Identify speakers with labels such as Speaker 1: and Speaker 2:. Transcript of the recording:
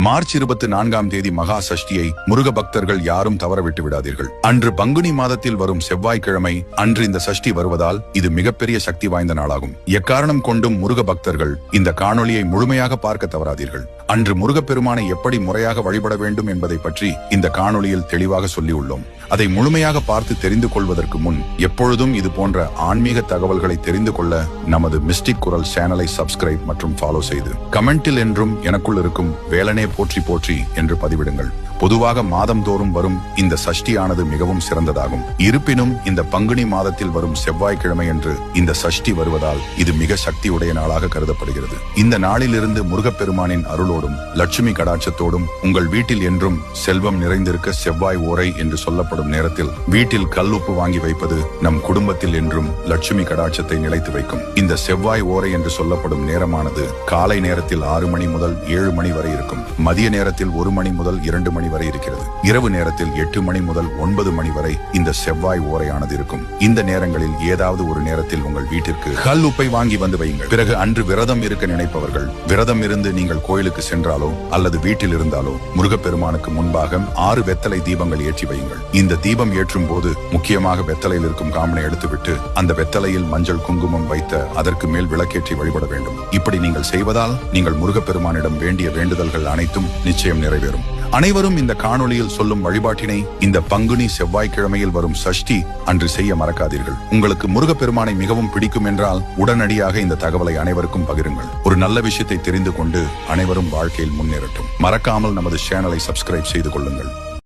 Speaker 1: March 24 மகா சஷ்டியை முருக பக்தர்கள் யாரும் தவறவிட்டு விடாதீர்கள். அன்று பங்குனி மாதத்தில் வரும் செவ்வாய்க்கிழமை அன்று இந்த சஷ்டி வருவதால் இது மிகப்பெரிய சக்தி வாய்ந்த நாளாகும். எக்காரணம் கொண்டும் முருக பக்தர்கள் இந்த காணொளியை முழுமையாக பார்க்க தவறாதீர்கள். அன்று முருகப்பெருமானை எப்படி முறையாக வழிபட வேண்டும் என்பதை பற்றி இந்த காணொளியில் தெளிவாக சொல்லியுள்ளோம். அதை முழுமையாக பார்த்து தெரிந்து கொள்வதற்கு முன் எப்பொழுதும் இது போன்ற ஆன்மீக தகவல்களை தெரிந்து கொள்ள நமது மிஸ்டிக் குரல் சேனலை சப்ஸ்கிரைப் மற்றும் ஃபாலோ செய்து கமெண்டில் என்றும் எனக்குள் இருக்கும் வேலனே போற்றி போற்றி என்று பதிவிடுங்கள். பொதுவாக மாதந்தோறும் வரும் இந்த சஷ்டியானது மிகவும் சிறந்ததாகும். இருப்பினும் இந்த பங்குனி மாதத்தில் வரும் செவ்வாய்க்கிழமை என்று இந்த சஷ்டி வருவதால் இது மிக சக்தியுடைய நாளாக கருதப்படுகிறது. இந்த நாளிலிருந்து முருகப்பெருமானின் அருளோடும் லட்சுமி கடாட்சத்தோடும் உங்கள் வீட்டில் என்றும் செல்வம் நிறைந்திருக்க செவ்வாய் ஓரை என்று சொல்லப்படும் நேரத்தில் வீட்டில் கல்லுப்பு வாங்கி வைப்பது நம் குடும்பத்தில் என்றும் லட்சுமி கடாட்சத்தை நிலைத்து வைக்கும். இந்த செவ்வாய் ஓரை என்று சொல்லப்படும் நேரமானது காலை நேரத்தில் 6 மணி முதல் 7 மணி வரை இருக்கும். மதிய நேரத்தில் 1 மணி முதல் 2 மணி வரை இருக்கிறது. இரவு நேரத்தில் 8 மணி முதல் 9 மணி வரை இந்த செவ்வாய் ஓரையானது இருக்கும். இந்த நேரங்களில் ஏதாவது ஒரு நேரத்தில் உங்கள் வீட்டிற்கு கல் உப்பை வாங்கி வந்து வையுங்கள். பிறகு அன்று விரதம் இருக்க நினைப்பவர்கள் விரதம் இருந்து நீங்கள் கோயிலுக்கு சென்றாலோ அல்லது வீட்டில் இருந்தாலோ முருகப்பெருமானுக்கு முன்பாக 6 வெத்தலை தீபங்கள் ஏற்றி வையுங்கள். இந்த தீபம் ஏற்றும் போது முக்கியமாக வெத்தலையில் இருக்கும் காமனை எடுத்துவிட்டு அந்த வெத்தலையில் மஞ்சள் குங்குமம் வைத்த அதற்கு மேல் விளக்கேற்றி வழிபட வேண்டும். இப்படி நீங்கள் செய்வதால் நீங்கள் முருகப்பெருமானிடம் வேண்டிய வேண்டுதல்கள் அனைத்தும் நிச்சயம் நிறைவேறும். அனைவரும் இந்த காணொளியில் சொல்லும் வழிபாட்டினை இந்த பங்குனி செவ்வாய்க்கிழமையில் வரும் சஷ்டி அன்று செய்ய மறக்காதீர்கள். உங்களுக்கு முருகப்பெருமானை மிகவும் பிடிக்கும் என்றால் உடனடியாக இந்த தகவலை அனைவருக்கும் பகிருங்கள். ஒரு நல்ல விஷயத்தை தெரிந்து கொண்டு அனைவரும் வாழ்க்கையில் முன்னேறட்டும். மறக்காமல் நமது சேனலை சப்ஸ்கிரைப் செய்து கொள்ளுங்கள்.